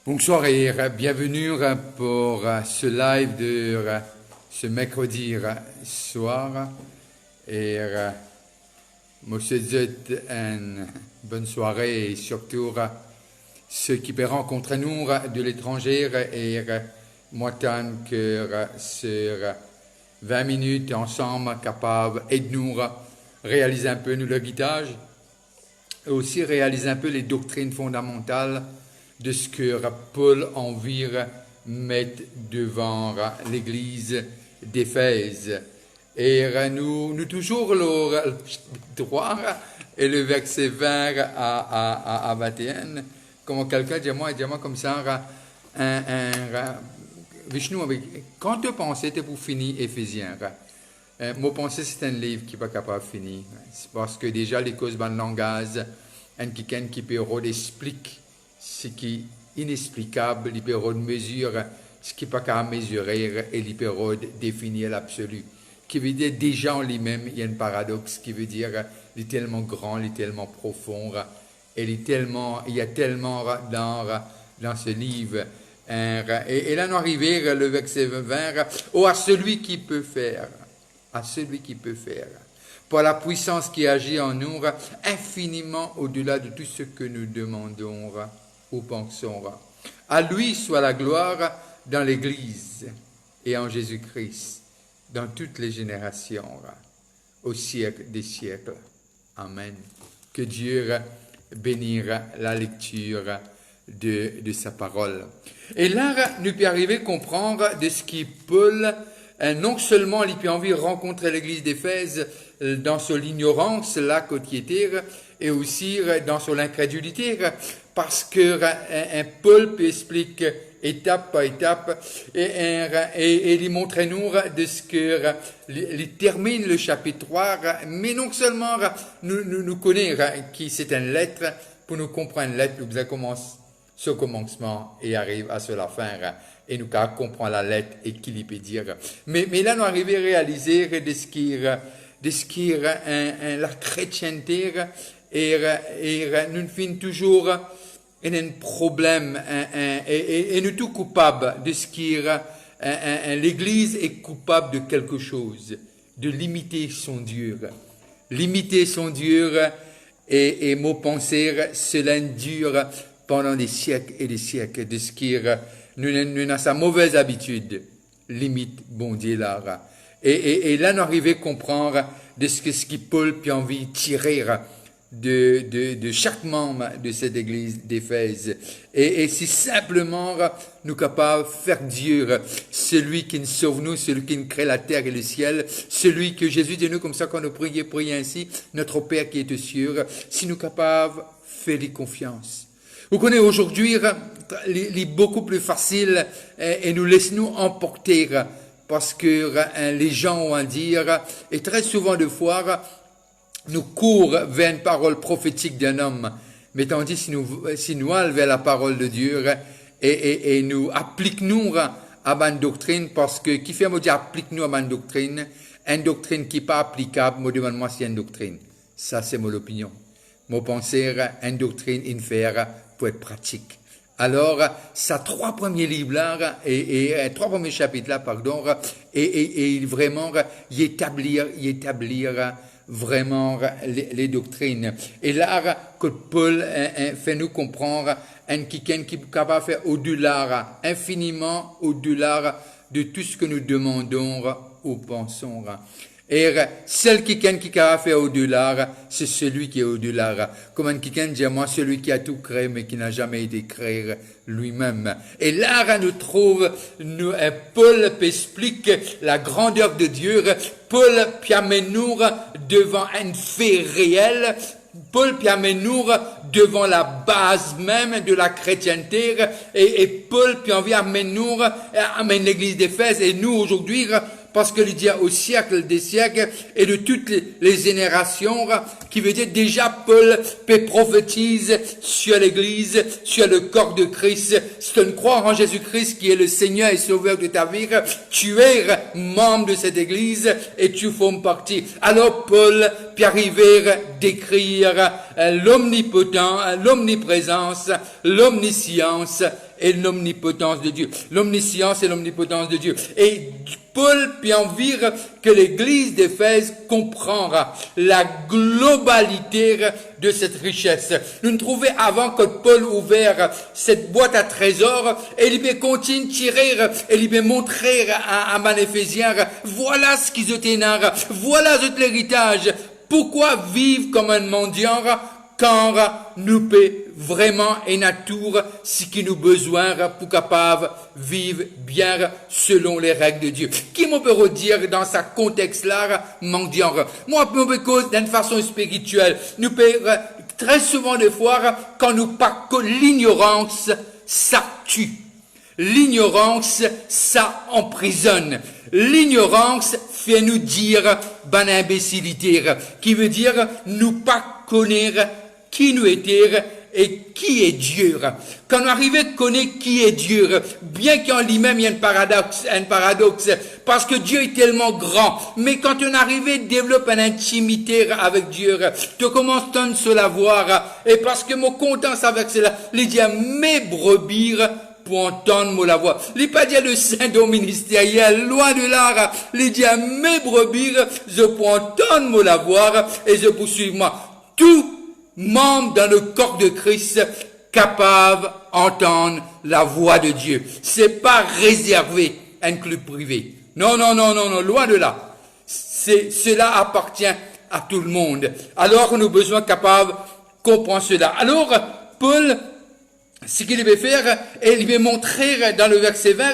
Bonsoir et bienvenue pour ce live de ce mercredi soir. Et je vous souhaite une bonne soirée et surtout ceux qui peuvent rencontrer nous de l'étranger et moi tant que sur 20 minutes ensemble capables de nous réaliser un peu nous le guidage et aussi réaliser un peu les doctrines fondamentales de ce que Paul a envie de mettre devant l'église d'Éphèse. Et nous toujours le droit et le verset 20 à 21, comme quelqu'un dit moi comme ça, Vishnu, quand tu pensais que pour finir Éphésiens, moi pensais que c'est un livre qui n'est pas capable de finir. C'est parce que déjà les causes de langage, quelqu'un qui peut expliquer ce qui est inexplicable, il peut mesurer ce qui n'est pas capable de mesurer et il peut définir l'absolu. Qui veut dire déjà en lui-même, il y a un paradoxe qui veut dire il est tellement grand, il est tellement profond, et il y a tellement dans ce livre. Et là, nous arrivons le verset 20, à celui qui peut faire, par la puissance qui agit en nous, infiniment au-delà de tout ce que nous demandons ou pensons. À lui soit la gloire dans l'Église et en Jésus-Christ, dans toutes les générations, au siècle des siècles. Amen. Que Dieu bénira la lecture de sa parole. Et là, nous pouvons arriver à comprendre de ce qui Paul, non seulement il peut envie de rencontrer l'église d'Éphèse dans son ignorance, là, côtier, et aussi dans son incrédulité, parce que Paul peut expliquer étape par étape, et il montre nous de ce que il termine le chapitre 3, mais non seulement nous connaissons qui c'est une lettre, pour nous comprendre une lettre, nous commence ce commencement et arrive à la fin, et nous comprenons la lettre et qu'il peut dire. Mais là, nous arrivons à réaliser de ce qui est la chrétienté, et nous finissons toujours un problème, et nous tous coupables de ce qui est, l'Église est coupable de quelque chose, de limiter son Dieu. Limiter son Dieu, et mot penser, cela dure pendant des siècles et des siècles, de ce qui nous avons sa mauvaise habitude, limite bon Dieu là. Et là, nous arrivons à comprendre de ce qui Paul peut envie de tirer de chaque membre de cette église d'Éphèse. Et si simplement nous capables de faire Dieu, celui qui nous sauve nous, celui qui nous crée la terre et le ciel, celui que Jésus dit nous comme ça quand nous prions ainsi, notre Père qui est aux cieux, si nous capables de faire lui confiance. Vous connaissez aujourd'hui, il est beaucoup plus facile et nous laissons-nous emporter parce que les gens ont à dire, et très souvent de fois, nous courons vers une parole prophétique d'un homme, mais tandis si nous allons vers la parole de Dieu et nous appliquons à ma doctrine, parce que qui fait me dire applique-nous à ma doctrine, une doctrine qui n'est pas applicable, me demande-moi si c'est une doctrine. Ça, c'est mon opinion. Mon penser, une doctrine, une faire, pour être pratique. Alors, ça, 3 premiers livres-là, et 3 premiers chapitres-là, pardon, et vraiment, y établir vraiment les doctrines. Et là, que Paul fait nous comprendre quelqu'un qui est capable de faire au-delà, infiniment au-delà de tout ce que nous demandons ou pensons. Et seul quelqu'un qui est capable de faire au-delà, c'est celui qui est au-delà. Comme quelqu'un dit, moi, celui qui a tout créé, mais qui n'a jamais été créé lui-même. Et là, nous trouve, Paul explique la grandeur de Dieu. Paul amène nous devant un fait réel. Paul amène nous devant la base même de la chrétienté. Et Paul amène l'église d'Éphèse. Et nous, aujourd'hui, parce que il dit au siècle des siècles et de toutes les générations, qui veut dire déjà Paul peut prophétiser sur l'église, sur le corps de Christ. Si tu ne crois en Jésus-Christ qui est le Seigneur et Sauveur de ta vie, tu es membre de cette église et tu formes partie. Alors Paul peut arriver à décrire l'omnipotent, l'omniprésence, l'omniscience et l'omnipotence de Dieu. L'omniscience et l'omnipotence de Dieu. Et Paul peut envie que l'église d'Éphèse comprendra la globalité de cette richesse. Nous trouvons avant que Paul ouvert cette boîte à trésors, et il peut continuer tirer, et il peut montrer à Éphésiens, voilà ce qu'ils étaient, voilà l'héritage. Pourquoi vivre comme un mendiant quand nous peut vraiment et nature ce qui nous besoin pour capable vivre bien selon les règles de Dieu. Qui me peut redire dans ce contexte-là mendiant? Moi, je me cause d'une façon spirituelle. Nous peut très souvent des fois quand nous pas que l'ignorance, ça tue. L'ignorance, ça emprisonne. L'ignorance fait nous dire ban imbécilité, qui veut dire nous pas connaître qui nous était et qui est Dieu. Quand on arrive à connaître qui est Dieu, bien qu'en lui-même il y a un paradoxe, parce que Dieu est tellement grand, mais quand on arrive à développer une intimité avec Dieu, tu commences à se la voir, et parce que mon contence avec cela, il dit mes brebis pour entendre la voix. Il n'est pas dit le syndrome ministériel, loin de là, il dit mes brebis, je peux entendre la voix, et je poursuis moi. Tout membre dans le corps de Christ capable d'entendre la voix de Dieu. C'est pas réservé à un club privé. Non, loin de là. Cela appartient à tout le monde. Alors, nous avons besoin capables de comprendre cela. Alors, Paul, ce qu'il veut faire, il veut montrer dans le verset 20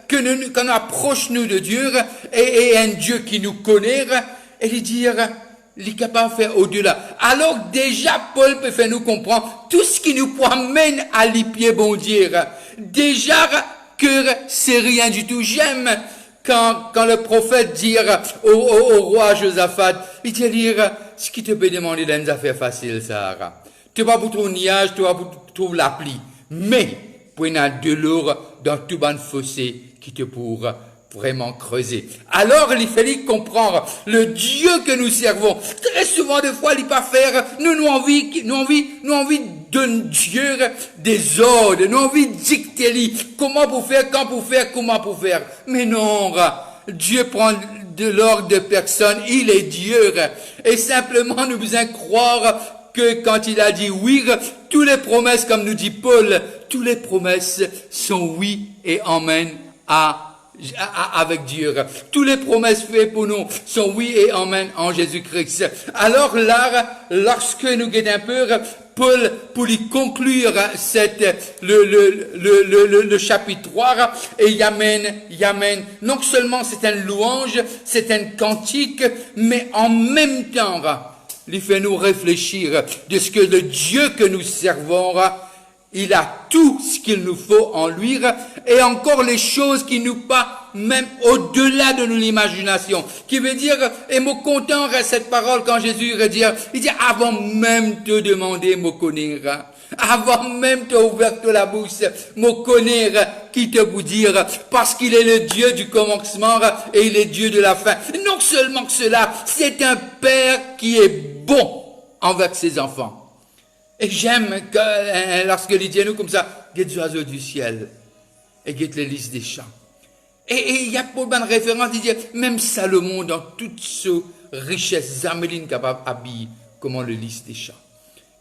que quand on approche nous de Dieu et un Dieu qui nous connaît, et lui dire, il est capable de faire au-delà. Alors déjà, Paul peut faire nous comprendre tout ce qui nous amène à l'épier bon Dieu. Déjà que c'est rien du tout. J'aime quand le prophète dit au roi Josaphat, il te dit, ce qui te peut demander d'une affaire facile, Sarah. Tu vas pour ton nuage, tu vas pour trouver la pluie. Mais, pour y a de l'eau dans tout ban fossé qui te pourra vraiment creuser. Alors, il fallait comprendre le Dieu que nous servons. Très souvent, des fois, il pas faire, nous envie d'un Dieu des ordres, nous envie de dicter comment pour faire, quand pour faire, comment pour faire. Mais non, Dieu prend de l'ordre de personne, il est Dieu. Et simplement, nous besoin croire que quand il a dit oui, toutes les promesses, comme nous dit Paul, toutes les promesses sont oui et amen avec Dieu. Toutes les promesses faites pour nous sont oui et amen en Jésus-Christ. Alors là, lorsque nous guidons un peu, Paul, pour lui conclure le chapitre 3, et il amène, non seulement c'est une louange, c'est un cantique, mais en même temps, il fait nous réfléchir de ce que le Dieu que nous servons, il a tout ce qu'il nous faut en lui, et encore les choses qui nous passent même au-delà de l'imagination. Qui veut dire, et me content cette parole quand Jésus il dit, avant même de demander, me connaître. Avant même de ouvrir la bouche, me connaître, qui te vous dire, parce qu'il est le Dieu du commencement et il est Dieu de la fin. Non seulement que cela, c'est un Père qui est bon envers ses enfants. Et j'aime que, lorsque il dit à nous comme ça, guette les oiseaux du ciel et guette les lys des champs. Et il y a pour une référence, il dit, même Salomon, dans toute sa richesse, Zameline capable d'habiller comment le lys des champs.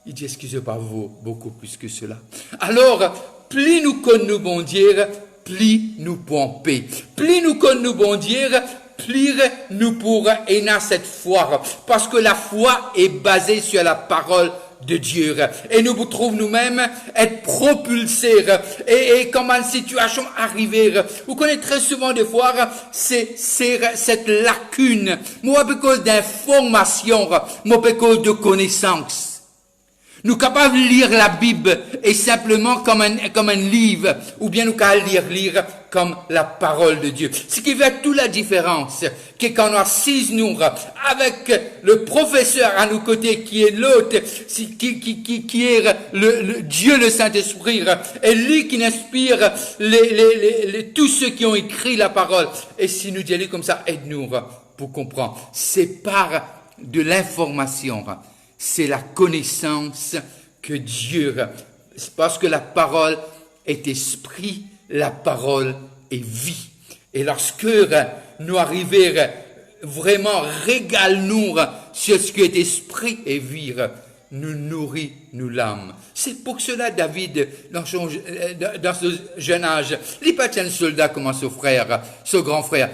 Il dit, excusez pas vous, beaucoup plus que cela. Alors, plus nous connaissons bon Dieu, plus nous pouvons paix. Plus nous connaissons bon Dieu, plus nous pourrons aimer cette foi. Parce que la foi est basée sur la parole de Dieu. Et nous vous trouvons nous-mêmes être propulsés. Et comme une situation arrivée, vous connaissez très souvent des fois, c'est cette lacune. Moi, à cause d'information, moi, à cause de connaissances. Nous sommes capables de lire la Bible et simplement comme un livre, ou bien nous sommes capables de lire comme la parole de Dieu. Ce qui fait toute la différence, que quand on assise nous avec le professeur à nos côtés, qui est l'autre, qui est le Dieu, le Saint-Esprit, et lui qui inspire tous ceux qui ont écrit la parole. Et si nous disons comme ça, aide-nous pour comprendre. C'est par de l'information. C'est la connaissance que Dieu, parce que la parole est esprit, la parole est vie. Et lorsque nous arrivons vraiment régal-nous sur ce qui est esprit et vie, nous nourrit nous l'âme. C'est pour cela David, dans ce jeune âge, il n'est pas un soldat comme son frère, son grand frère,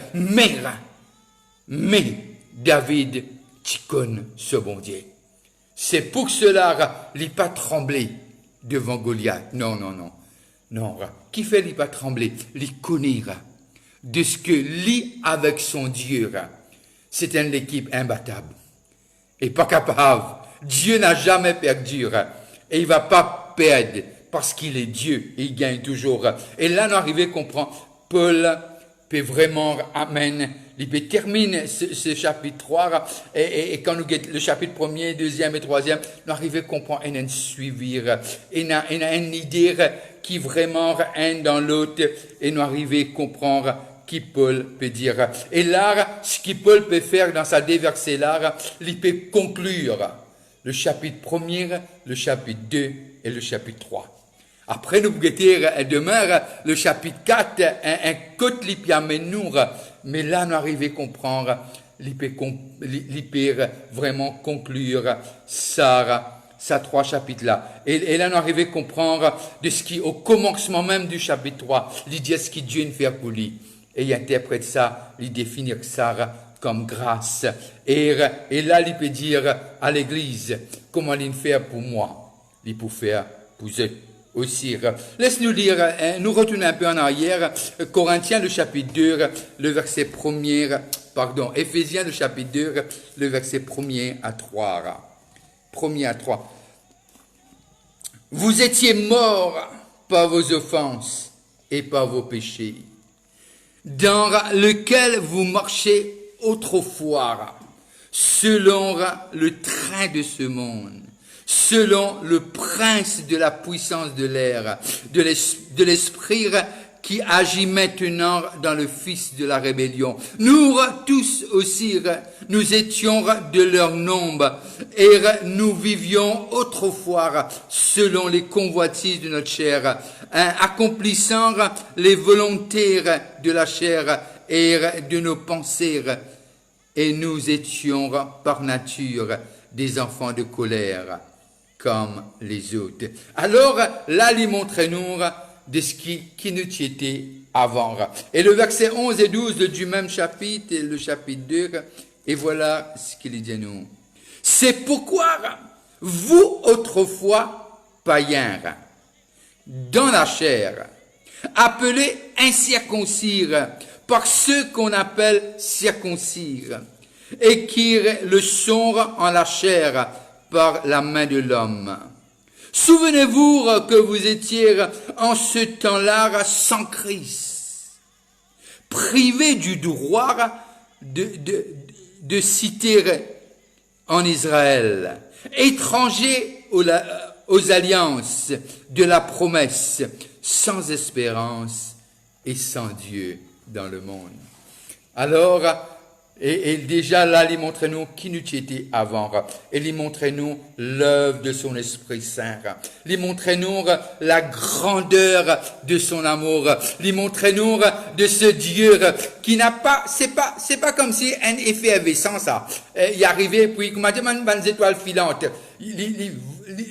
mais David, tu connais ce bon Dieu. C'est pour cela qu'il n'est pas tremblé devant Goliath. Non. Qui fait il pas trembler? Il connaît de ce que lui avec son Dieu, c'est une équipe imbattable et pas capable. Dieu n'a jamais perdu et il va pas perdre parce qu'il est Dieu et il gagne toujours. Et là, nous arrivons à comprendre, Paul peut vraiment, amen, il peut terminer ce chapitre 3 et quand nous le chapitre 1er, 2e et 3e, nous arrivons à comprendre et à suivre. Et nous avons une idée qui vraiment un dans l'autre et nous arrivons à comprendre qui Paul peut dire. Et là, ce que Paul peut faire dans sa déversée là, il peut conclure le chapitre 1er, le chapitre 2 et le chapitre 3. Après, nous guetter demain le chapitre 4, un côté qui peut amener nous, mais là, nous arrivons à comprendre, il peut vraiment conclure ça 3 chapitres-là. Et là, nous arrivons à comprendre de ce qui, au commencement même du chapitre 3, il dit ce que Dieu ne fait pour lui. Et il interprète ça, il définit ça comme grâce. Et là, il peut dire à l'Église, comment il fait pour moi, il peut faire pour eux aussi. Laisse-nous lire, nous retournons un peu en arrière, Corinthiens, le chapitre 2, le verset 1er, pardon, Éphésiens, le chapitre 2, le verset 1er à 3. 1er à 3. Vous étiez morts par vos offenses et par vos péchés, dans lequel vous marchez autrefois, selon le train de ce monde, selon le prince de la puissance de l'air, de l'esprit qui agit maintenant dans le fils de la rébellion. Nous tous aussi, nous étions de leur nombre et nous vivions autrefois selon les convoitises de notre chair, accomplissant les volontés de la chair et de nos pensées. Et nous étions par nature des enfants de colère comme les autres. Alors là, il montre-nous de ce qui nous était avant. Et le verset 11 et 12 du même chapitre, le chapitre 2, et voilà ce qu'il dit à nous. C'est pourquoi vous autrefois païens, dans la chair, appelés incirconcis par ceux qu'on appelle circoncis, et qui le sont en la chair par la main de l'homme. Souvenez-vous que vous étiez en ce temps-là sans Christ, privés du droit de citer en Israël, étrangers aux alliances de la promesse, sans espérance et sans Dieu dans le monde. Alors, et déjà là, il montre-nous qui nous était avant. Il montre-nous l'œuvre de son Esprit Saint. Il montre-nous la grandeur de son amour. Il montre-nous de ce Dieu qui n'a pas, c'est pas comme si un effet avait sans ça. Il arrivait, puis, comme une étoile filante.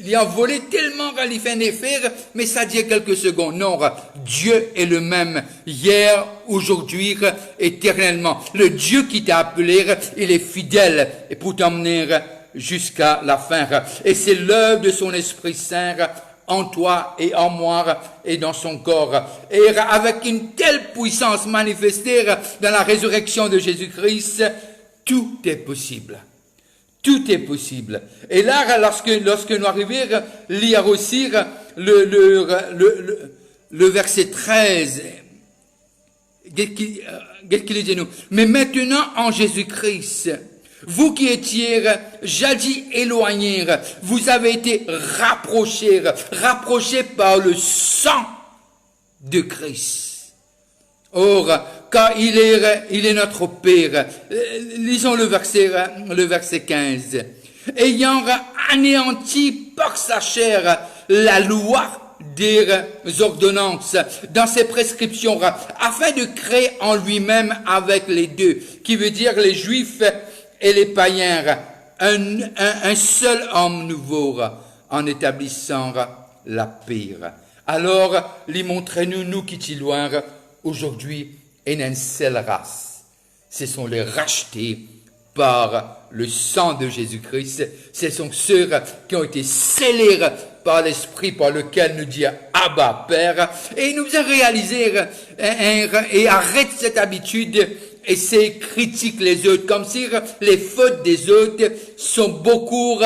Il a volé tellement qu'il fait un effet, mais ça dit quelques secondes. Non, Dieu est le même hier, aujourd'hui, éternellement. Le Dieu qui t'a appelé, il est fidèle et pour t'emmener jusqu'à la fin. Et c'est l'œuvre de son Esprit Saint en toi et en moi et dans son corps. Et avec une telle puissance manifestée dans la résurrection de Jésus-Christ, tout est possible. Tout est possible. Et là, lorsque nous arrivons à lire aussi le verset 13, qu'est-ce qu'il dit nous? Mais maintenant, en Jésus-Christ, vous qui étiez jadis éloignés, vous avez été rapprochés par le sang de Christ. Or, car il est notre Père. Lisons le verset 15. Ayant anéanti par sa chair la loi des ordonnances, dans ses prescriptions, afin de créer en lui-même avec les deux, qui veut dire les Juifs et les païens, un seul homme nouveau, en établissant la paix. Alors, lui montrez-nous, nous qui t'y loin, aujourd'hui, une seule race. Ce sont les rachetés par le sang de Jésus-Christ. Ce sont ceux qui ont été scellés par l'Esprit par lequel nous dit Abba, Père. Et il nous a réalisé et arrête cette habitude et c'est critique les autres, comme si les fautes des autres sont beaucoup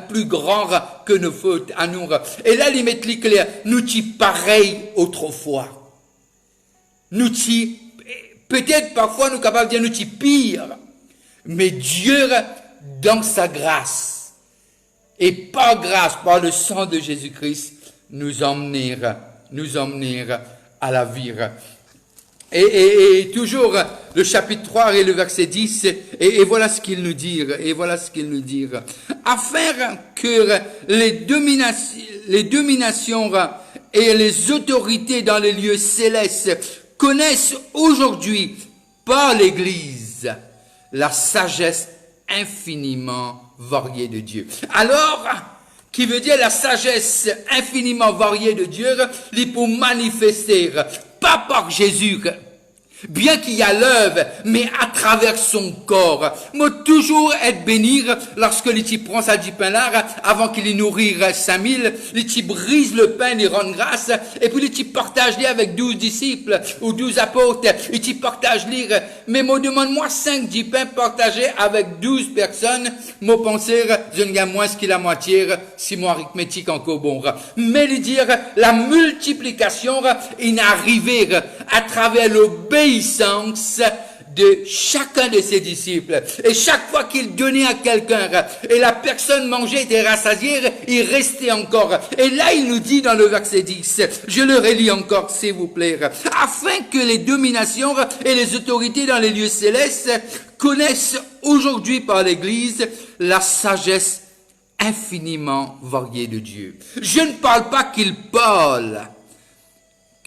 plus grandes que nos fautes à nous. Et là, il met clair, nous t'y pareil autrefois. Nous t'y, peut-être parfois nous capables de dire nous t'y pire, mais Dieu, dans sa grâce, et par grâce, par le sang de Jésus-Christ, nous emmener à la vie. Et toujours le chapitre 3 et le verset 10, et voilà ce qu'il nous dit, afin que les dominations et les autorités dans les lieux célestes connaissent aujourd'hui par l'Église la sagesse infiniment variée de Dieu. Alors, qui veut dire la sagesse infiniment variée de Dieu, il pour manifester, pas par Jésus, bien qu'il y a l'œuvre, mais à travers son corps. Moi, toujours être béni lorsque l'iti prend sa du pain là, avant qu'il y nourrit 5000, l'iti brise le pain, il rend grâce, et puis l'iti partage les avec 12 disciples, ou 12 apôtres, l'iti partage les, mais moi, demande-moi 5 du pain partagés avec 12 personnes, moi, penser, je ne gagne moins que la moitié, si mon arithmétique encore bon. Mais lui dire, la multiplication, il n'arrivait à travers l'obéissance de chacun de ses disciples. Et chaque fois qu'il donnait à quelqu'un, et la personne mangeait, était rassasiée, il restait encore. Et là, il nous dit dans le verset 10, je le relis encore, s'il vous plaît, afin que les dominations et les autorités dans les lieux célestes connaissent aujourd'hui par l'Église la sagesse infiniment variée de Dieu. Je ne parle pas qu'il parle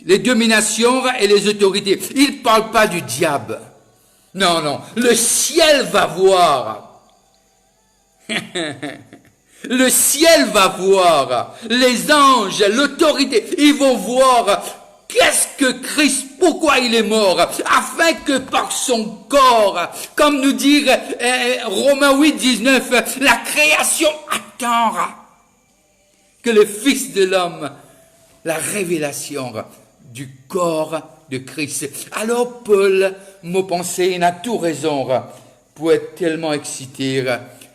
les dominations et les autorités. Il ne parle pas du diable. Non, non. Le ciel va voir. Le ciel va voir. Les anges, l'autorité, ils vont voir qu'est-ce que Christ, pourquoi il est mort, afin que par son corps, comme nous dit Romains 8, 19, la création attendra que le Fils de l'homme, la révélation du corps de Christ. Alors Paul, m'a pensé, il a tout raison pour être tellement excité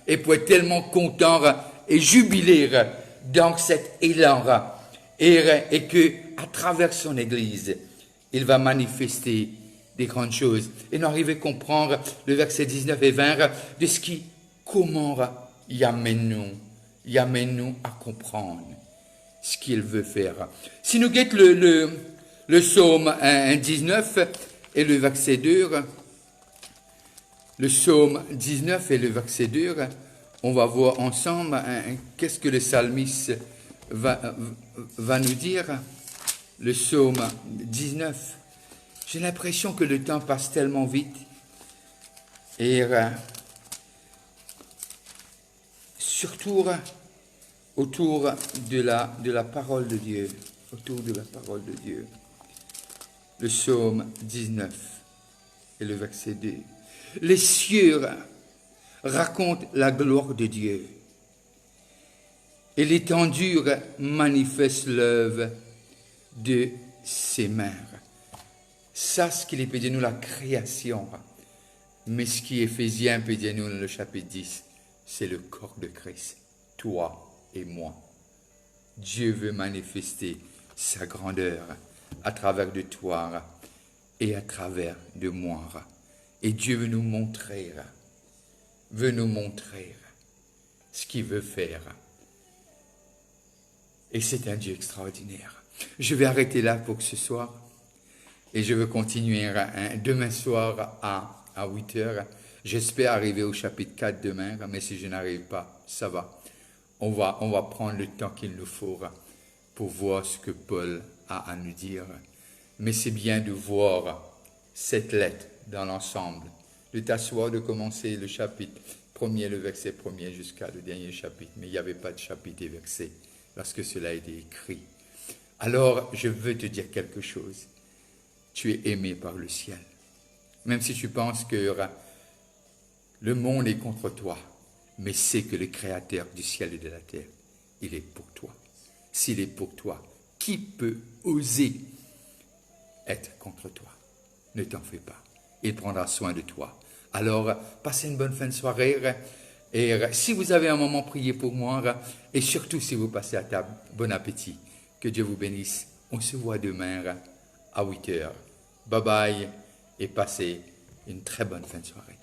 et pour être tellement content et jubilé dans cet élan et que à travers son Église, il va manifester des grandes choses. Et nous arrivons à comprendre le verset 19 et 20 de ce qui, comment y amène-nous à comprendre ce qu'il veut faire. Si nous guettons le psaume 19 et le verset 2, le psaume 19 et le verset 2, on va voir ensemble qu'est-ce que le psalmiste va nous dire. Le psaume 19, j'ai l'impression que le temps passe tellement vite et surtout autour de la parole de Dieu, le psaume 19 et le verset 2. Les cieux racontent la gloire de Dieu et l'étendue manifeste l'œuvre de ses mains. Ça, ce qu'il peut dire nous, la création. Mais ce qui est Éphésiens peut dire nous, dans le chapitre 10, c'est le corps de Christ, toi et moi. Dieu veut manifester sa grandeur à travers de toi et à travers de moi. Et Dieu veut nous montrer ce qu'il veut faire. Et c'est un Dieu extraordinaire. Je vais arrêter là pour ce soir et je vais continuer demain soir à 8 heures. J'espère arriver au chapitre 4 demain, mais si je n'arrive pas, ça va. On va prendre le temps qu'il nous faut pour voir ce que Paul a à nous dire. Mais c'est bien de voir cette lettre dans l'ensemble, de t'asseoir, de commencer le chapitre premier, le verset premier jusqu'à le dernier chapitre. Mais il n'y avait pas de chapitre et verset lorsque cela a été écrit. Alors, je veux te dire quelque chose. Tu es aimé par le ciel. Même si tu penses que le monde est contre toi, mais c'est que le Créateur du ciel et de la terre, il est pour toi. S'il est pour toi, qui peut oser être contre toi? Ne t'en fais pas. Il prendra soin de toi. Alors, passez une bonne fin de soirée. Et si vous avez un moment, priez pour moi. Et surtout, si vous passez à table, bon appétit. Que Dieu vous bénisse. On se voit demain à 8 heures. Bye bye et passez une très bonne fin de soirée.